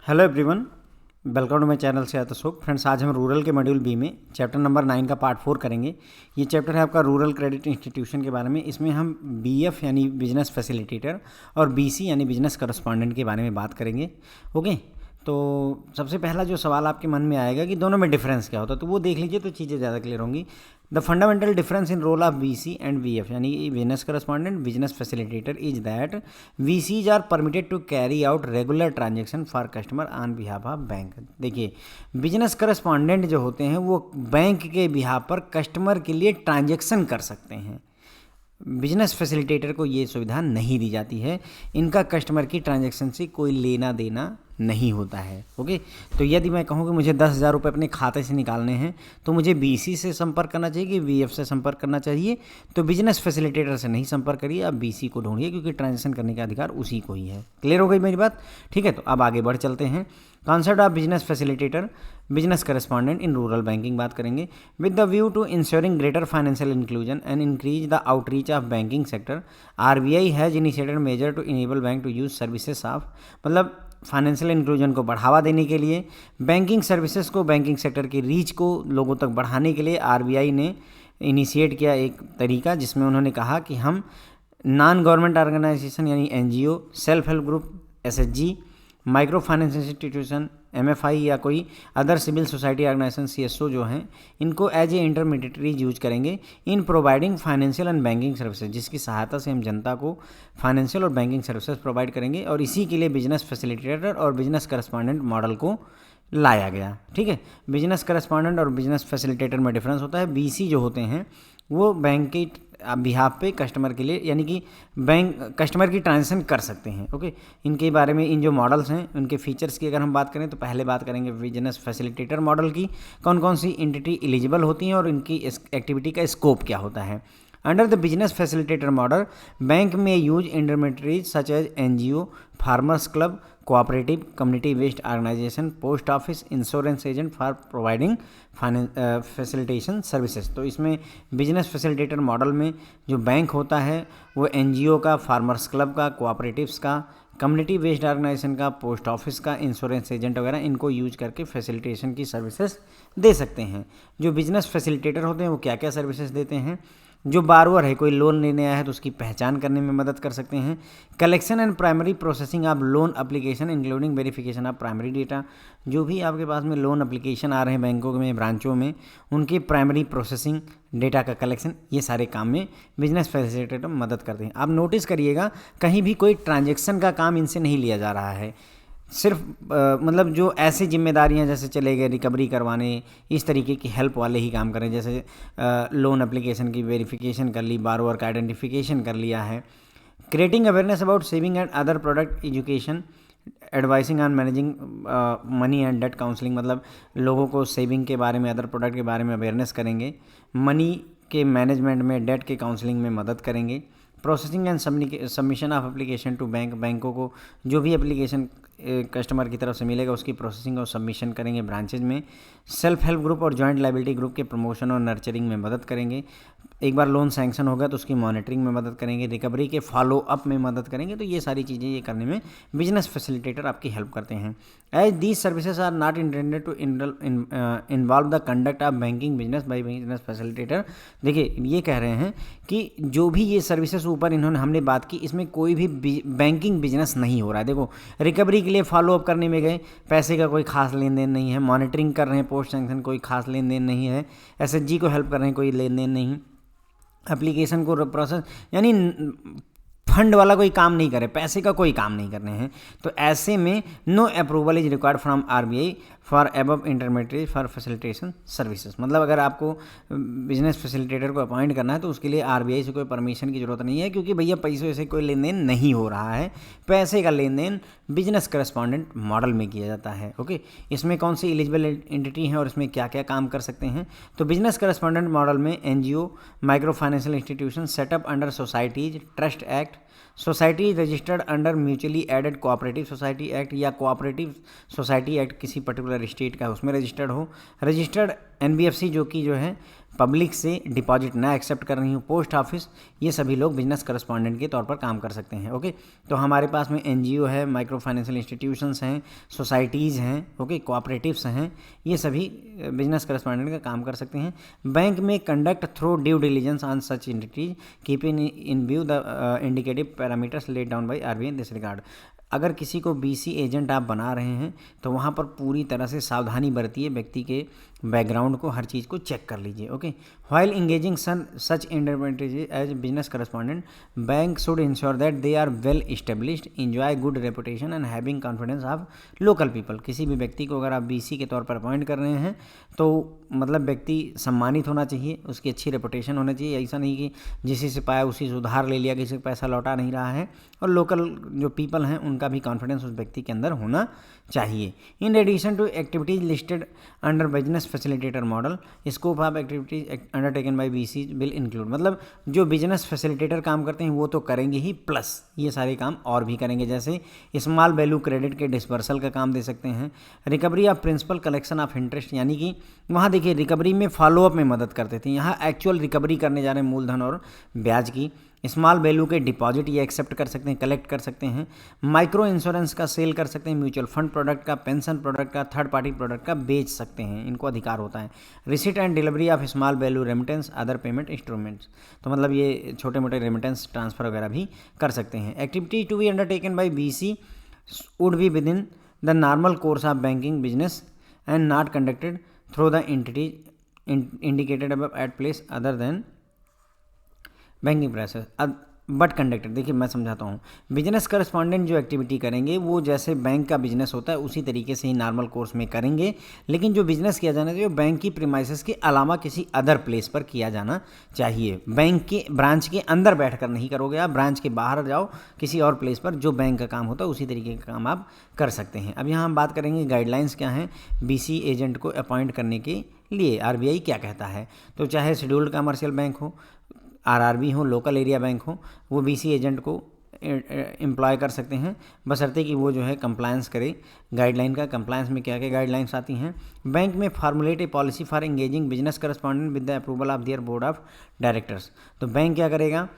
Hello everyone, welcome to my channel से Ashok. Friends, आज हम रूरल के मॉड्यूल बी में चैप्टर नंबर 9 का पार्ट 4 करेंगे। ये चैप्टर है आपका रूरल क्रेडिट इंस्टीट्यूशन के बारे में। इसमें हम बीएफ यानी बिजनेस फैसिलिटेटर और बीसी यानी बिजनेस करस्पॉन्डेंट के बारे में बात करेंगे। ओके, तो सबसे पहला जो सवाल आपके मन में आएगा कि दोनों में डिफरेंस क्या होता है, तो वो देख लीजिए तो चीज़ें ज़्यादा क्लियर होंगी। The fundamental difference in role of BC and BF यानी business correspondent business facilitator is that वीसीज are permitted to carry out regular transaction for customer on behalf of bank. देखिए, बिजनेस करस्पॉन्डेंट जो होते हैं वो bank के behalf पर customer के लिए ट्रांजेक्शन कर सकते हैं। बिजनेस फैसिलिटेटर को ये सुविधा नहीं दी जाती है। इनका कस्टमर की ट्रांजैक्शन से कोई लेना देना नहीं होता है। ओके, तो यदि मैं कहूँ कि मुझे 10,000 रुपये अपने खाते से निकालने हैं तो मुझे बीसी से संपर्क करना चाहिए कि बीएफ से संपर्क करना चाहिए। तो बिजनेस फैसिलिटेटर से नहीं संपर्क करिए, आप बीसी को ढूंढिए, क्योंकि ट्रांजैक्शन करने का अधिकार उसी को ही है। क्लियर हो गई मेरी बात? ठीक है, तो अब आगे बढ़ चलते हैं। Concept of business facilitator business correspondent in rural banking बात करेंगे। With the view to ensuring greater financial inclusion and increase the outreach of banking sector, RBI has initiated measure to enable bank to use services of, मतलब financial inclusion को बढ़ावा देने के लिए, banking services को, banking sector की reach को लोगों तक बढ़ाने के लिए आरबीआई ने इनिशिएट किया एक तरीका, जिसमें उन्होंने कहा कि हम नॉन गवर्नमेंट ऑर्गेनाइजेशन यानी NGO, self help group SHG, micro finance institution MFI या कोई other civil society organisation CSO जो हैं, इनको एज ए इंटरमीडिएटरीज यूज करेंगे in providing financial and banking services, जिसकी सहायता से हम जनता को फाइनेंशियल और बैंकिंग सर्विसेज प्रोवाइड करेंगे। और इसी के लिए बिजनेस फैसिलिटेटर और बिजनेस करस्पॉन्डेंट मॉडल को लाया गया। ठीक है, बिजनेस करस्पॉन्डेंट और बिजनेस फैसिलिटेटर में डिफरेंस होता है। बीसी जो होते हैं वो बैंक के बिहाफ पे कस्टमर के लिए, यानी कि बैंक कस्टमर की ट्रांजेक्शन कर सकते हैं। ओके, इनके बारे में, इन जो मॉडल्स हैं उनके फीचर्स की अगर हम बात करें तो पहले बात करेंगे बिजनेस फैसिलिटेटर मॉडल की, कौन कौन सी एंटिटी एलिजिबल होती हैं और इनकी एक्टिविटी का स्कोप क्या होता है। Under the business facilitator model, bank में use intermediaries such as NGO, farmers club, cooperative, community based organisation, post office, insurance agent for providing facilitation services. तो इसमें बिजनेस फैसिलिटेटर मॉडल में जो बैंक होता है वो एनजीओ का, फार्मर्स क्लब का, कोऑपरेटिव्स का, कम्युनिटी बेस्ड ऑर्गेनाइजेशन का, पोस्ट ऑफिस का, इंश्योरेंस एजेंट वगैरह, इनको यूज करके फैसिलिटेशन की सर्विसेज दे सकते हैं। जो बिजनेस फैसिलिटेटर होते हैं वो क्या क्या सर्विसेज देते हैं? जो बारोअर है, कोई लोन लेने आया है तो उसकी पहचान करने में मदद कर सकते हैं। Collection and primary processing of loan application including verification of primary data, जो भी आपके पास में लोन एप्लीकेशन आ रहे हैं बैंकों में, ब्रांचों में, उनकी प्राइमरी प्रोसेसिंग, डेटा का कलेक्शन, ये सारे काम में बिजनेस फैसिलिटेटर मदद करते हैं। आप नोटिस करिएगा, कहीं भी कोई ट्रांजैक्शन का काम इनसे नहीं लिया जा रहा है। सिर्फ मतलब जो ऐसी जिम्मेदारियां जैसे चले गए रिकवरी करवाने, इस तरीके की हेल्प वाले ही काम करें। जैसे लोन एप्लीकेशन की वेरिफिकेशन कर ली, बारोअर का आइडेंटिफिकेशन कर लिया है। Creating awareness about saving and other product education, advising on managing money and debt counselling, मतलब लोगों को सेविंग के बारे में, अदर प्रोडक्ट के बारे में अवेयरनेस करेंगे। मनी के मैनेजमेंट में, डेट के काउंसलिंग में मदद करेंगे। Processing and submission of application to bank, बैंकों को जो भी एप्लीकेशन कस्टमर की तरफ से मिलेगा उसकी प्रोसेसिंग और सबमिशन करेंगे ब्रांचेज में। सेल्फ हेल्प ग्रुप और जॉइंट लायबिलिटी ग्रुप के प्रमोशन और नर्चरिंग में मदद करेंगे। एक बार लोन सैंक्शन होगा तो उसकी मॉनिटरिंग में मदद करेंगे, रिकवरी के फॉलो अप में मदद करेंगे। तो ये सारी चीज़ें ये करने में बिजनेस फैसिलिटेटर आपकी हेल्प करते हैं। As these services are not intended to involve the conduct of banking business by business facilitator. देखिए, ये कह रहे हैं कि जो भी ये सर्विसेज ऊपर इन्होंने हमने बात की, इसमें कोई भी बैंकिंग बिजनेस नहीं हो रहा है। देखो, रिकवरी के लिए फॉलो अप करने में गए, पैसे का कोई खास लेन देन नहीं है। मॉनिटरिंग कर रहे हैं, पोस्ट सैंक्शन, कोई खास लेन देन नहीं है। एसएचजी को हेल्प कर रहे हैं, कोई लेन देन नहीं। एप्लीकेशन को प्रोसेस, यानी फंड वाला कोई काम नहीं करे, पैसे का कोई काम नहीं करने हैं। तो ऐसे में no approval is required from RBI for above intermediary for facilitation services. मतलब अगर आपको बिजनेस फैसिलिटेटर को अपॉइंट करना है तो उसके लिए आरबीआई से कोई परमिशन की जरूरत नहीं है, क्योंकि भैया पैसों से कोई लेन देन नहीं हो रहा है। पैसे का लेन देन बिजनेस करस्पॉन्डेंट मॉडल में किया जाता है। ओके, इसमें कौन सी एलिजिबल एंटिटी है और इसमें क्या क्या काम कर सकते हैं? तो बिजनेस करस्पॉन्डेंट मॉडल में NGO, micro financial institution setup under societies trust act, society registered under mutually aided cooperative society act या कोऑपरेटिव सोसाइटी एक्ट किसी पर्टिकुलर स्टेट का उसमें रजिस्टर्ड हो। रजिस्टर्ड एनबीएफसी जो है पब्लिक से डिपॉजिट ना एक्सेप्ट कर रही हो, पोस्ट ऑफिस, ये सभी लोग बिजनेस करस्पॉन्डेंट के तौर पर काम कर सकते हैं। ओके, तो हमारे पास में एनजीओ है, माइक्रो फाइनेंशियल इंस्टीट्यूशंस हैं, सोसाइटीज़ हैं, ओके, कोऑपरेटिव्स हैं, ये सभी बिजनेस करस्पॉन्डेंट का काम कर सकते हैं। बैंक में conduct through due diligence on such entities keeping in view the indicative parameters laid down by RBI in this regard. अगर किसी को बीसी एजेंट आप बना रहे हैं तो वहाँ पर पूरी तरह से सावधानी बरतिए, व्यक्ति के बैकग्राउंड को, हर चीज़ को चेक कर लीजिए। Okay, while engaging such intermediate as business correspondent, bank should ensure that they are well established, enjoy good reputation and having confidence of local people. किसी भी व्यक्ति को अगर आप बीसी के तौर पर अपॉइंट कर रहे हैं तो मतलब व्यक्ति सम्मानित होना चाहिए, उसकी अच्छी रेपुटेशन होना चाहिए। ऐसा नहीं कि जिसी से पाया उसी से उधार ले लिया, किसी को पैसा लौटा नहीं रहा है, और लोकल जो पीपल हैं उनका भी कॉन्फिडेंस उस व्यक्ति के अंदर होना चाहिए। In addition to activities listed under business facilitator model, scope of activities undertaken by BC will include, मतलब जो बिजनेस फैसिलिटेटर काम करते हैं वो तो करेंगे ही, प्लस ये सारे काम और भी करेंगे, जैसे स्मॉल वैल्यू क्रेडिट के डिस्बर्सल का काम दे सकते हैं, recovery of principal, collection of interest, यानी कि वहाँ देखिए रिकवरी में फॉलोअप में मदद करते थे, यहाँ एक्चुअल रिकवरी करने जा रहे हैं मूलधन और ब्याज की। स्मॉल वैल्यू के डिपॉजिट ये एक्सेप्ट कर सकते हैं, कलेक्ट कर सकते हैं, माइक्रो इंश्योरेंस का सेल कर सकते हैं, म्यूचुअल फंड प्रोडक्ट का, पेंशन प्रोडक्ट का, थर्ड पार्टी प्रोडक्ट का बेच सकते हैं, इनको अधिकार होता है। Receipt and delivery of small value remittance, other payment instruments, तो मतलब ये छोटे मोटे रेमिटेंस ट्रांसफर वगैरह भी कर सकते हैं। Activity to be undertaken by BC would be within the normal course of banking business and not conducted through the entities indicated above at place other than banking process but conducted. देखिए मैं समझाता हूँ, business correspondent जो activity करेंगे वो जैसे bank का business होता है उसी तरीके से ही नॉर्मल कोर्स में करेंगे, लेकिन जो बिजनेस किया जाना चाहिए बैंक की प्रीमाइसेस के अलावा किसी अदर प्लेस पर किया जाना चाहिए। बैंक के ब्रांच के अंदर बैठकर नहीं करोगे आप, ब्रांच के बाहर जाओ किसी और प्लेस पर, जो बैंक का काम होता है उसी तरीके का काम आप कर सकते हैं। अब यहाँ हम बात करेंगे गाइडलाइंस क्या हैं बीसी एजेंट को अपॉइंट करने के लिए, आरबीआई क्या कहता है। तो चाहे शेड्यूल्ड कमर्शियल बैंक हो, आरआरबी हो, लोकल एरिया बैंक हो, वो बीसी एजेंट को एम्प्लॉय कर सकते हैं, बशर्ते कि वो जो है कंप्लायंस करे गाइडलाइन का। कंप्लायंस में क्या क्या गाइडलाइंस आती हैं, बैंक में formulate A policy for engaging business correspondent with the approval of their board of directors. तो बैंक क्या करेगा,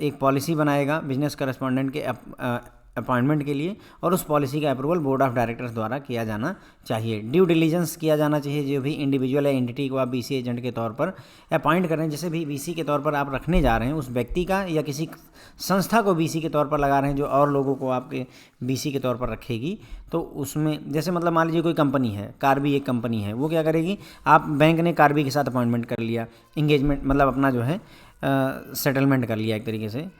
एक पॉलिसी बनाएगा बिजनेस करस्पॉन्डेंट के अपॉइंटमेंट के लिए, और उस पॉलिसी का अप्रूवल बोर्ड ऑफ डायरेक्टर्स द्वारा किया जाना चाहिए। ड्यू डिलीजेंस किया जाना चाहिए, जो भी इंडिविजुअल या एंटिटी को आप बीसी एजेंट के तौर पर अपॉइंट कर रहे हैं, जैसे भी बीसी के तौर पर आप रखने जा रहे हैं उस व्यक्ति का या किसी संस्था को बीसी के तौर पर लगा रहे हैं जो और लोगों को आपके बीसी के तौर पर रखेगी, तो उसमें जैसे मतलब मान लीजिए कोई कंपनी है, कार्बी एक कंपनी है, वो क्या करेगी, आप बैंक ने कार्बी के साथ अपॉइंटमेंट कर लिया, इंगेजमेंट मतलब अपना जो है सेटलमेंट कर लिया एक तरीके से,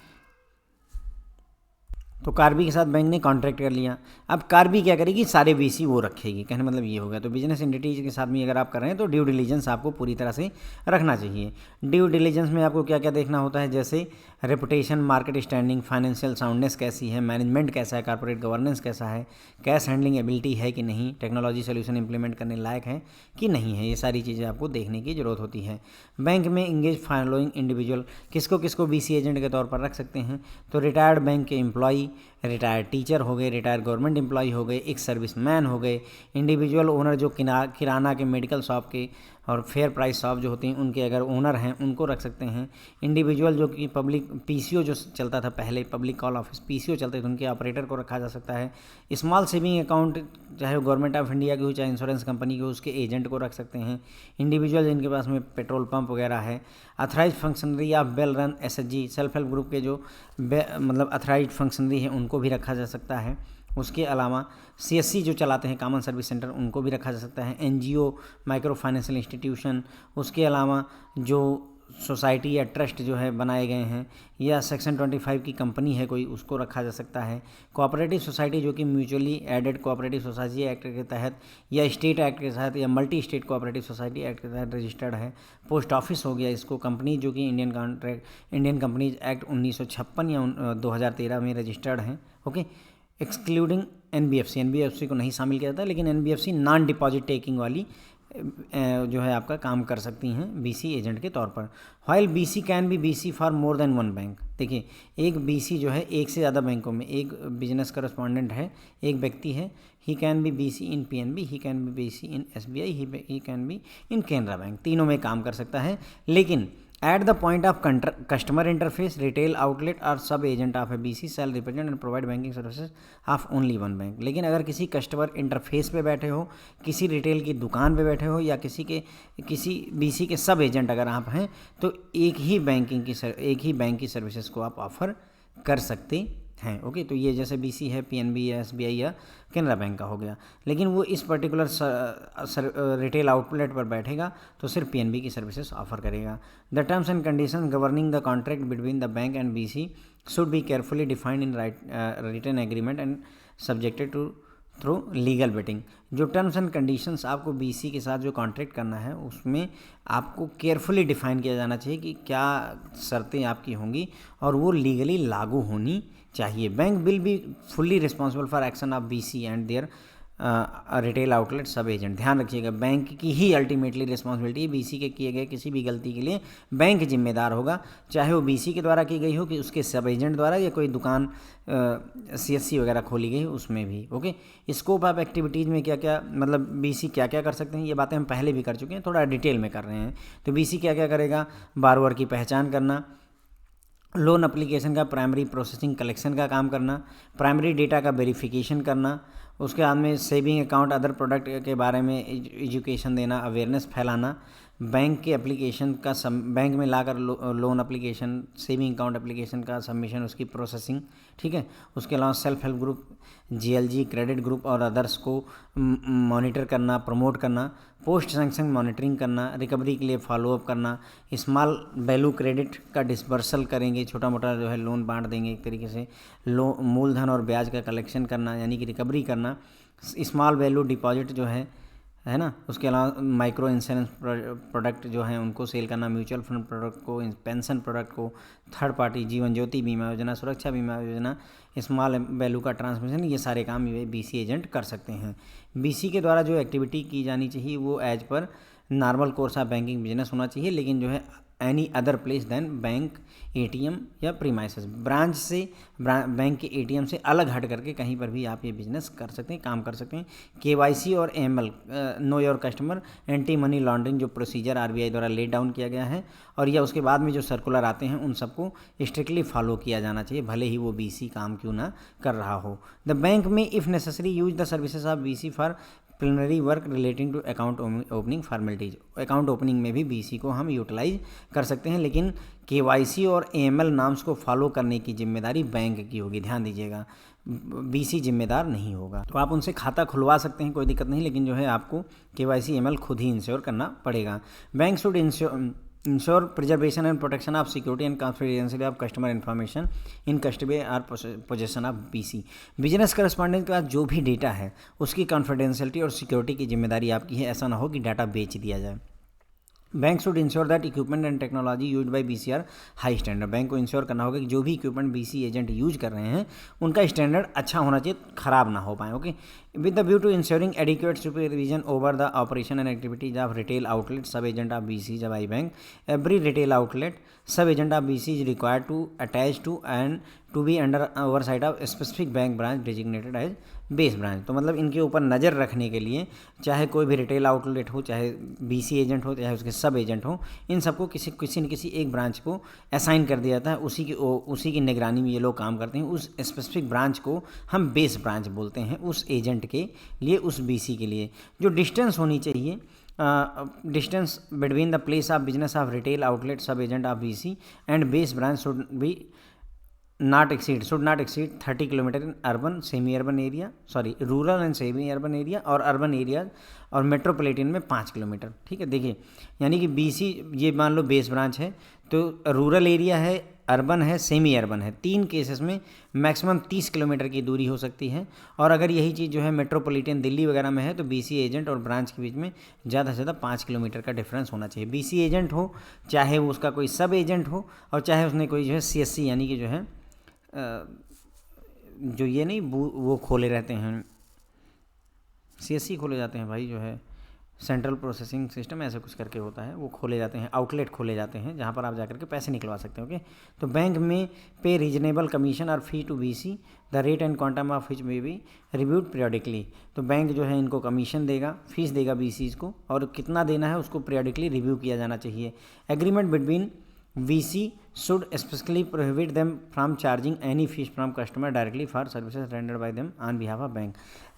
तो कार्बी के साथ बैंक ने कॉन्ट्रैक्ट कर लिया। अब कार्बी क्या करेगी, सारे बीसी वो रखेगी, कहने मतलब ये हो गया। तो बिजनेस एंटिटीज के साथ में अगर आप कर रहे हैं तो ड्यू डिलीजेंस आपको पूरी तरह से रखना चाहिए। ड्यू डिलीजेंस में आपको क्या क्या देखना होता है, जैसे reputation, market standing, financial soundness कैसी है, मैनेजमेंट कैसा है, कॉर्पोरेट गवर्नेंस कैसा है, कैश हैंडलिंग एबिलिटी है कि नहीं, टेक्नोलॉजी सोल्यूशन इंप्लीमेंट करने लायक है कि नहीं है, ये सारी चीज़ें आपको देखने की जरूरत होती है। बैंक में इंगेज फॉलोइंग इंडिविजुअल, किसको किसको बीसी एजेंट के तौर पर रख सकते हैं, तो रिटायर्ड बैंक के एम्प्लॉई, रिटायर्ड टीचर हो गए, रिटायर्ड गवर्नमेंट एम्प्लॉय हो गए, एक सर्विसमैन हो गए, इंडिविजुअल ओनर जो किराना के, मेडिकल शॉप के और फेयर प्राइस शॉप जो होती हैं उनके अगर ओनर हैं उनको रख सकते हैं। इंडिविजुअल जो कि पब्लिक पीसीओ जो चलता था पहले, पब्लिक कॉल ऑफिस पीसीओ चलते थे, उनके ऑपरेटर को रखा जा सकता है। स्मॉल सेविंग अकाउंट चाहे वो गवर्नमेंट ऑफ इंडिया की हो चाहे इंश्योरेंस कंपनी की हो, उसके एजेंट को रख सकते हैं। इंडिविजुअल जिनके पास में पेट्रोल पंप वगैरह है, authorise functionary of well run SHG, self help group के जो मतलब अथराइज फंक्शनरी है उनको भी रखा जा सकता है। उसके अलावा सीएससी जो चलाते हैं कॉमन सर्विस सेंटर, उनको भी रखा जा सकता है। एनजीओ, माइक्रो फाइनेंशियल इंस्टीट्यूशन, उसके अलावा जो सोसाइटी या ट्रस्ट जो है बनाए गए हैं, या सेक्शन 25 की कंपनी है कोई, उसको रखा जा सकता है। कोऑपरेटिव सोसाइटी जो कि mutually aided cooperative society act के तहत या स्टेट एक्ट के तहत या multi state cooperative society act के तहत रजिस्टर्ड है। पोस्ट ऑफिस हो गया इसको, कंपनी जो कि इंडियन कंपनीज एक्ट 1956 या 2013 में रजिस्टर्ड हैं। ओके, एक्सक्लूडिंग एनबीएफसी, एनबीएफसी को नहीं शामिल किया जाता, लेकिन एनबीएफसी नॉन डिपॉजिट टेकिंग वाली जो है आपका काम कर सकती हैं बीसी एजेंट के तौर पर। While BC can be BC for more than one bank. देखिए, एक बीसी जो है एक से ज़्यादा बैंकों में, एक बिजनेस करस्पॉन्डेंट है, एक व्यक्ति है, he can be BC in PNB, he can be BC in SBI, he can be in Canara Bank, तीनों में काम कर सकता है। लेकिन at the point of customer interface retail outlet और sub agent of a BC shall represent and provide banking services of only one bank. लेकिन अगर किसी कस्टमर इंटरफेस पे बैठे हो, किसी रिटेल की दुकान पे बैठे हो, या किसी बीसी के सब एजेंट अगर आप हैं, तो एक ही बैंक की सर्विसेज को आप ऑफर कर सकते हैं। ओके, तो ये जैसे बीसी है, पीएनबी या एसबीआई या कैनरा बैंक का हो गया। लेकिन वो इस पर्टिकुलर रिटेल आउटलेट पर बैठेगा तो सिर्फ पीएनबी की सर्विसेज ऑफर करेगा। The terms and condition governing the contract between the bank and BC should be carefully defined in written agreement and subjected to through legal vetting. जो terms and conditions आपको BC के साथ जो contract करना है, उसमें आपको केयरफुली डिफाइन किया जाना चाहिए कि क्या शर्तें आपकी होंगी, और वो लीगली लागू होनी चाहिए। Bank will be fully responsible for action of BC and their retail outlet sub agent. ध्यान रखिएगा, बैंक की ही अल्टीमेटली रिस्पॉन्सिबिलिटी है। बीसी के किए गए किसी भी गलती के लिए बैंक जिम्मेदार होगा, चाहे वो बीसी के द्वारा की गई हो, कि उसके सब एजेंट द्वारा, या कोई दुकान सीएससी वगैरह खोली गई उसमें भी। ओके, स्कोप ऑफ एक्टिविटीज़ में क्या क्या, मतलब बीसी क्या क्या कर सकते हैं, ये बातें हम पहले भी कर चुके हैं, थोड़ा डिटेल में कर रहे हैं। तो बीसी क्या क्या करेगा? बारोवर की पहचान करना, लोन एप्लीकेशन का प्राइमरी प्रोसेसिंग कलेक्शन का काम करना, प्राइमरी डेटा का वेरिफिकेशन करना, उसके बाद में सेविंग अकाउंट अदर प्रोडक्ट के बारे में एजुकेशन देना, अवेयरनेस फैलाना, बैंक के एप्लीकेशन का बैंक में लाकर loan application, saving account application का सबमिशन, उसकी प्रोसेसिंग, ठीक है। उसके अलावा self help group, GLG, credit group और अदर्स को मॉनिटर करना, प्रमोट करना, पोस्ट सैंक्शन मॉनिटरिंग करना, रिकवरी के लिए फॉलोअप करना, स्मॉल वैल्यू क्रेडिट का डिसबर्सल करेंगे, छोटा मोटा जो है लोन बांट देंगे एक तरीके से, मूलधन और ब्याज का कलेक्शन करना यानी कि रिकवरी करना, स्मॉल वैल्यू डिपॉजिट जो है ना, उसके अलावा माइक्रो इंश्योरेंस प्रोडक्ट जो हैं उनको सेल करना, म्यूचुअल फंड प्रोडक्ट को, पेंशन प्रोडक्ट को, थर्ड पार्टी जीवन ज्योति बीमा योजना, सुरक्षा बीमा योजना, स्मॉल वैल्यू का ट्रांसमिशन, ये सारे काम ये बीसी एजेंट कर सकते हैं। बीसी के द्वारा जो एक्टिविटी की जानी चाहिए वो as per normal course of banking business होना चाहिए, लेकिन जो है any other place than bank, ATM या प्रीमाइसेस, ब्रांच से बैंक के एटीएम से अलग हट करके कहीं पर भी आप ये बिजनेस कर सकते हैं, काम कर सकते हैं। केवाईसी और AML, know your customer, anti money laundering जो प्रोसीजर आरबीआई द्वारा लेट डाउन किया गया है, और या उसके बाद में जो सर्कुलर आते हैं उन सबको स्ट्रिक्टली फॉलो किया जाना चाहिए, भले ही वो बीसी काम क्यों ना कर रहा हो। The bank may if necessary use the services of BC for preliminary work relating to account opening formalities. Account opening में भी बीसी को हम यूटिलाइज कर सकते हैं, लेकिन केवाईसी और एएमएल नाम्स को फॉलो करने की जिम्मेदारी बैंक की होगी, ध्यान दीजिएगा, बीसी जिम्मेदार नहीं होगा। तो आप उनसे खाता खुलवा सकते हैं, कोई दिक्कत नहीं, लेकिन जो है आपको केवाईसी एएमएल खुद ही इंश्योर करना पड़ेगा। Bank should ensure preservation and protection of security and confidentiality of customer information in custody or possession of BC. Business correspondent के पास जो भी डेटा है उसकी कॉन्फिडेंशियलिटी और सिक्योरिटी की जिम्मेदारी आपकी है, ऐसा ना हो कि डाटा बेच दिया जाए। Bank should ensure that equipment and technology use by BC are high standard. Bank को इंश्योर करना होगा कि जो भी इक्विपमेंट बीसी एजेंट यूज कर रहे हैं उनका स्टैंडर्ड अच्छा होना चाहिए, ख़राब ना हो पाए। Okay, with the view to ensuring adequate supervision over the operation and activities of retail outlet sub agent of BC जब आई bank, every retail outlet sub agent of BC is required to attach to and to be under oversight of specific bank branch designated as base branch. तो मतलब इनके ऊपर नज़र रखने के लिए चाहे कोई भी रिटेल आउटलेट हो, चाहे बीसी एजेंट हो, चाहे उसके सब एजेंट हो, इन सबको किसी न किसी एक ब्रांच को असाइन कर दिया जाता है, उसी की निगरानी में ये लोग काम करते हैं। उस स्पेसिफिक ब्रांच को हम बेस ब्रांच बोलते हैं, उस एजेंट के लिए, उस बीसी के लिए। जो डिस्टेंस होनी चाहिए, distance between the place of business of retail outlet sub agent of BC and base branch should not exceed 30 kilometre in urban semi urban area, rural and semi urban area, और urban area और metropolitan में 5 kilometre. ठीक है, देखिए यानी कि BC, ये मान लो बेस ब्रांच है, तो रूरल एरिया है, अर्बन है, सेमी अर्बन है, 3 केसेस में मैक्सिमम 30 किलोमीटर की दूरी हो सकती है। और अगर यही चीज़ जो है मेट्रोपॉलिटन दिल्ली वगैरह में है तो बीसी एजेंट और ब्रांच के बीच में ज़्यादा से ज़्यादा 5 किलोमीटर का डिफरेंस होना चाहिए। बीसी एजेंट हो, चाहे वो उसका कोई सब एजेंट हो, और चाहे उसने कोई जो है सीएससी यानी कि जो है जो ये नहीं वो खोले रहते हैं, सीएससी खोले जाते हैं भाई, जो है सेंट्रल प्रोसेसिंग सिस्टम ऐसे कुछ करके होता है, वो खोले जाते हैं, आउटलेट खोले जाते हैं जहाँ पर आप जाकर के पैसे निकलवा सकते हो। ओके, तो बैंक में पे रीजनेबल कमीशन और fee to BC, the rate and quantum of which may be reviewed periodically. तो बैंक जो है इनको कमीशन देगा, फीस देगा बीसीज को, और कितना देना है उसको पीरियडिकली रिव्यू किया जाना चाहिए। Agreement between VC should specifically prohibit them from charging any fees from customer directly for services rendered by them on behalf of bank।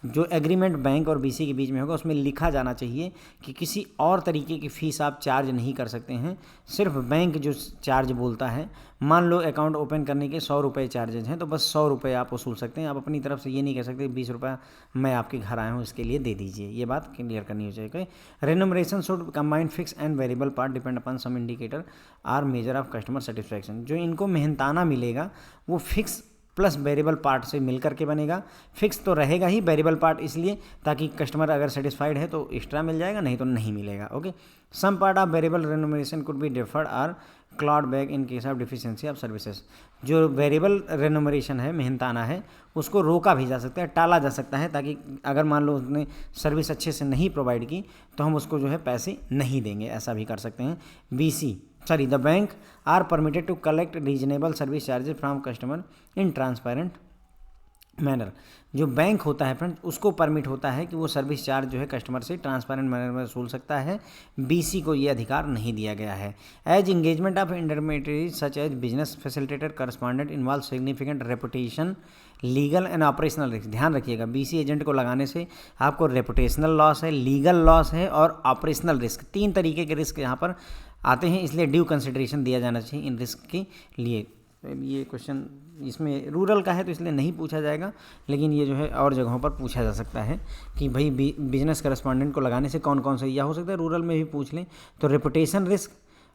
जो एग्रीमेंट बैंक और BC के बीच में होगा उसमें लिखा जाना चाहिए कि किसी और तरीके की फ़ीस आप चार्ज नहीं कर सकते हैं, सिर्फ बैंक जो चार्ज बोलता है। मान लो अकाउंट ओपन करने के 100 रुपये चार्जेज हैं, तो बस 100 रुपये आप वसूल सकते हैं। आप अपनी तरफ से ये नहीं कह सकते 20 रुपये मैं आपके घर आया हूँ इसके लिए दे दीजिए, ये बात क्लियर करनी हो चाहिए। Remuneration should combine fix and variable part depend upon some indicator or measure of customer satisfaction. जो इनको मेहनताना मिलेगा वो फिक्स प्लस वेरिएबल पार्ट से मिल करके बनेगा। फिक्स तो रहेगा ही, वेरिएबल पार्ट इसलिए ताकि कस्टमर अगर सेटिस्फाइड है तो एक्स्ट्रा मिल जाएगा, नहीं तो नहीं मिलेगा। Okay, some part of variable remuneration could be deferred or clawed back in case of deficiency of services. जो वेरिएबल रेन्यूमरेशन है, मेहनताना है, उसको रोका भी जा सकता है, टाला जा सकता है, ताकि अगर मान लो उसने सर्विस अच्छे से नहीं प्रोवाइड की तो हम उसको जो है पैसे नहीं देंगे, ऐसा भी कर सकते हैं। The bank are permitted to collect reasonable service charges from customer in transparent manner. जो बैंक होता है फ्रेंड, उसको परमिट होता है कि वो सर्विस चार्ज जो है कस्टमर से ट्रांसपेरेंट मैनर में वसूल सकता है। BC को ये अधिकार नहीं दिया गया है। As engagement of intermediate such as business facilitator correspondent involve significant reputation, legal and operational risk. ध्यान रखिएगा, BC एजेंट को लगाने से आपको रेपुटेशनल लॉस है, लीगल लॉस है और ऑपरेशनल रिस्क, 3 तरीके के रिस्क यहाँ पर आते हैं, इसलिए ड्यू कंसिडरेशन दिया जाना चाहिए इन रिस्क के लिए। ये क्वेश्चन इसमें रूरल का है तो इसलिए नहीं पूछा जाएगा, लेकिन ये जो है और जगहों पर पूछा जा सकता है कि भाई बिजनेस करस्पॉन्डेंट को लगाने से कौन कौन से, या हो सकता है रूरल में भी पूछ लें। तो रेपुटेशन रिस्क,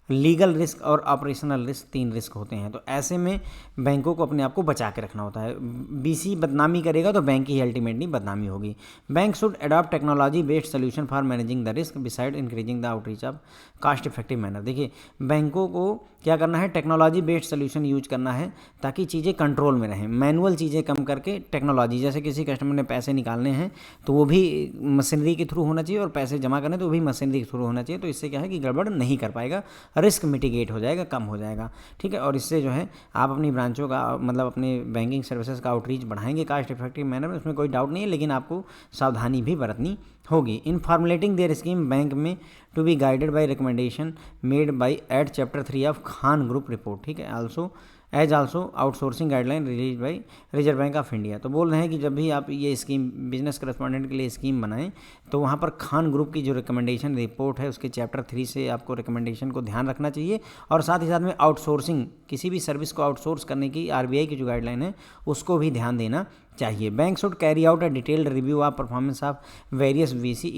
लीगल रिस्क और ऑपरेशनल रिस्क, 3 रिस्क होते हैं। तो ऐसे में बैंकों को अपने आप को बचा के रखना होता है। BC बदनामी करेगा तो बैंक की अल्टीमेटली बदनामी होगी। Bank should adopt technology based solution for managing the risk beside increasing the outreach of cost effective manner. देखिए, बैंकों को क्या करना है, टेक्नोलॉजी बेस्ड सोल्यूशन यूज करना है ताकि चीज़ें कंट्रोल में रहें। मैनुअल चीज़ें कम करके टेक्नोलॉजी, जैसे किसी कस्टमर ने पैसे निकालने हैं तो वो भी मशीनरी के थ्रू होना चाहिए, और पैसे जमा करने तो वो भी मशीनरी के थ्रू होना चाहिए। तो इससे क्या है कि गड़बड़ नहीं कर पाएगा, रिस्क मिटिगेट हो जाएगा, कम हो जाएगा। ठीक है, और इससे जो है आप अपनी ब्रांचों का मतलब अपने बैंकिंग सर्विसेज का आउटरीच बढ़ाएंगे कॉस्ट इफेक्टिव मैनर में, उसमें कोई डाउट नहीं है, लेकिन आपको सावधानी भी बरतनी होगी। In formulating their scheme bank may to be guided by recommendation made by at chapter 3 of Khan group report. ठीक है, also outsourcing guideline release by Reserve Bank of India. तो बोल रहे हैं कि जब भी आप ये स्कीम बिजनेस करस्पॉन्डेंट के लिए स्कीम बनाएं तो वहाँ पर खान ग्रुप की जो रिकमेंडेशन रिपोर्ट है उसके चैप्टर 3 से आपको रिकमेंडेशन को ध्यान रखना चाहिए, और साथ ही साथ में आउटसोर्सिंग, किसी भी सर्विस को आउटसोर्स करने की RBI की जो गाइडलाइन है उसको भी ध्यान देना चाहिए। Bank should carry out a detailed review of performance of various VC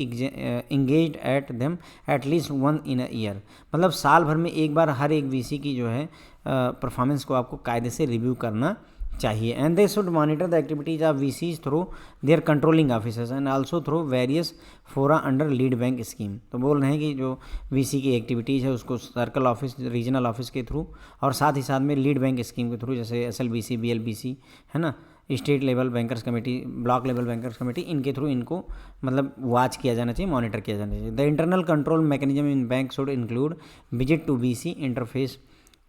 engaged at them at least 1 in a year. मतलब साल भर में एक बार हर एक VC की जो है परफॉर्मेंस को आपको कायदे से रिव्यू करना चाहिए। And they should monitor the activities of VCs through their controlling officers and also through various फोरा अंडर लीड बैंक स्कीम। तो बोल रहे हैं कि जो VC की एक्टिविटीज़ है उसको सर्कल ऑफिस, रीजनल ऑफिस के थ्रू, और साथ ही साथ में लीड बैंक स्कीम के थ्रू, जैसे SLBC, BLBC है ना, state level bankers committee, block level bankers committee, इनके थ्रू इनको मतलब वॉच किया जाना चाहिए, मॉनिटर किया जाना चाहिए। The internal control mechanism in bank should include visit to BC interface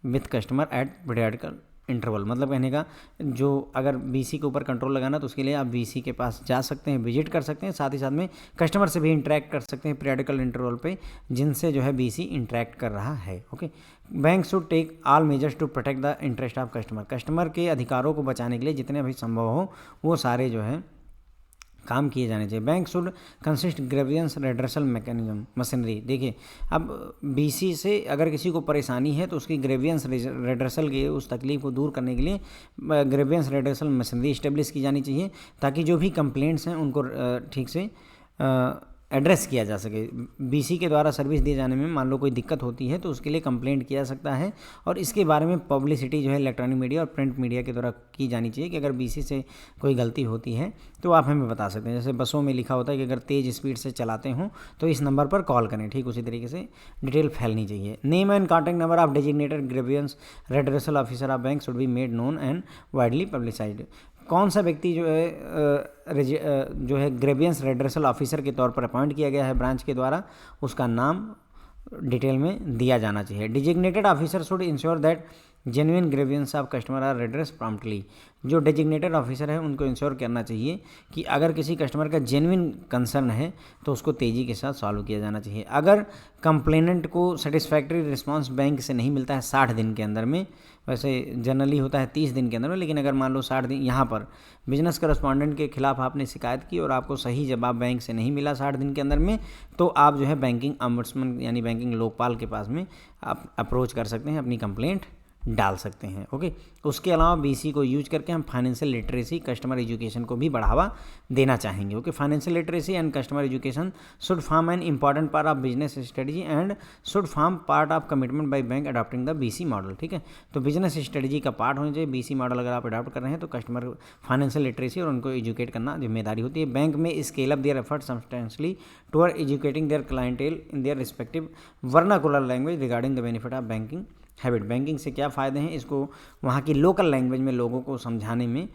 with customer at periodical interval. मतलब कहने का, जो अगर BC के ऊपर कंट्रोल लगाना तो उसके लिए आप VC के पास जा सकते हैं, विजिट कर सकते हैं, साथ ही साथ में कस्टमर से भी इंटरेक्ट कर सकते हैं पीरियडिकल इंटरवल पे, जिनसे जो है BC इंटरेक्ट कर रहा है। Okay, bank should take all measures to protect the interest of customer. Customer के अधिकारों को बचाने के लिए जितने भी संभव हो वो सारे जो है काम किए जाने चाहिए। Bank should consist grievance redressal mechanism machinery. देखिए, अब BC से अगर किसी को परेशानी है तो उसकी ग्रेवियंस रेड्रेसल के, उस तकलीफ को दूर करने के लिए ग्रेवियंस रेड्रेसल मशीनरी इस्टेब्लिश की जानी चाहिए, ताकि जो भी कंप्लेंट्स हैं उनको ठीक से एड्रेस किया जा सके। BC के द्वारा सर्विस दिए जाने में मान लो कोई दिक्कत होती है तो उसके लिए कंप्लेंट किया जा सकता है, और इसके बारे में पब्लिसिटी जो है इलेक्ट्रॉनिक मीडिया और प्रिंट मीडिया के द्वारा की जानी चाहिए कि अगर BC से कोई गलती होती है तो आप हमें बता सकते हैं। जैसे बसों में लिखा होता है कि अगर तेज़ स्पीड से चलाते हों तो इस नंबर पर कॉल करें, ठीक उसी तरीके से डिटेल फैलनी चाहिए। Name and contact number of designated grievance redressal officer of bank should be made known and widely publicised. कौन सा व्यक्ति जो है ग्रेवियंस रेड्रेसल ऑफिसर के तौर पर अपॉइंट किया गया है ब्रांच के द्वारा, उसका नाम डिटेल में दिया जाना चाहिए। Designated officer should ensure that genuine grievances of customer are redressed promptly. जो डेजिग्नेटेड ऑफिसर है उनको इंश्योर करना चाहिए कि अगर किसी कस्टमर का जेन्युइन कंसर्न है तो उसको तेज़ी के साथ सॉल्व किया जाना चाहिए। अगर कंप्लेनेंट को सेटिस्फैक्ट्री रिस्पांस बैंक से नहीं मिलता है 60 दिन के अंदर में, वैसे जनरली होता है 30 दिन के अंदर में, लेकिन अगर मान लो 60 दिन, यहाँ पर बिजनेस करस्पॉन्डेंट के खिलाफ आपने शिकायत की और आपको सही जवाब बैंक से नहीं मिला 60 दिन के अंदर में, तो आप जो है बैंकिंग ऑम्बुड्समैन यानी बैंकिंग लोकपाल के पास में आप अप्रोच कर सकते हैं, अपनी कंप्लेंट डाल सकते हैं। ओके, उसके अलावा बीसी को यूज करके हम फाइनेंशियल लिटरेसी, कस्टमर एजुकेशन को भी बढ़ावा देना चाहेंगे। Okay, financial literacy and customer education should form an important part of business strategy and should form part of commitment by bank adopting the BC model. ठीक है, तो बिजनेस स्ट्रेटजी का part होना चाहिए बीसी मॉडल अगर आप adopt कर रहे हैं तो कस्टमर फाइनेंशियल लिटरेसी और उनको एजुकेट करना जिम्मेदारी होती है। Bank may scale up their effort substantially toward educating their clientele in their respective vernacular language regarding the benefit of banking habit. Banking से क्या फ़ायदे हैं, इसको वहाँ की लोकल लैंग्वेज में लोगों को समझाने में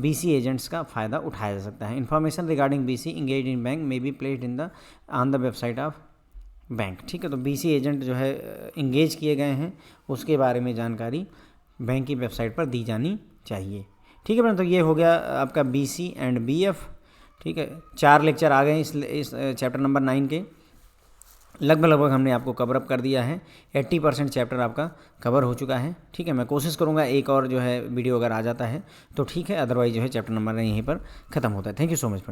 बीसी एजेंट्स का फ़ायदा उठाया जा सकता है। Information regarding BC engage in bank may be placed on the website of bank. ठीक है, तो बीसी एजेंट जो है इंगेज किए गए हैं उसके बारे में जानकारी बैंक की वेबसाइट पर दी जानी चाहिए। ठीक है फ्रेंड, तो ये हो गया आपका बीसी एंड बीएफ। ठीक है, 4 लेक्चर आ गए इस चैप्टर नंबर 9 के। लगभग हमने आपको कवर अप कर दिया है। 80% चैप्टर आपका कवर हो चुका है। ठीक है, मैं कोशिश करूंगा एक और जो है वीडियो अगर आ जाता है तो ठीक है, अदरवाइज जो है चैप्टर नंबर यहीं पर ख़त्म होता है। Thank you so much.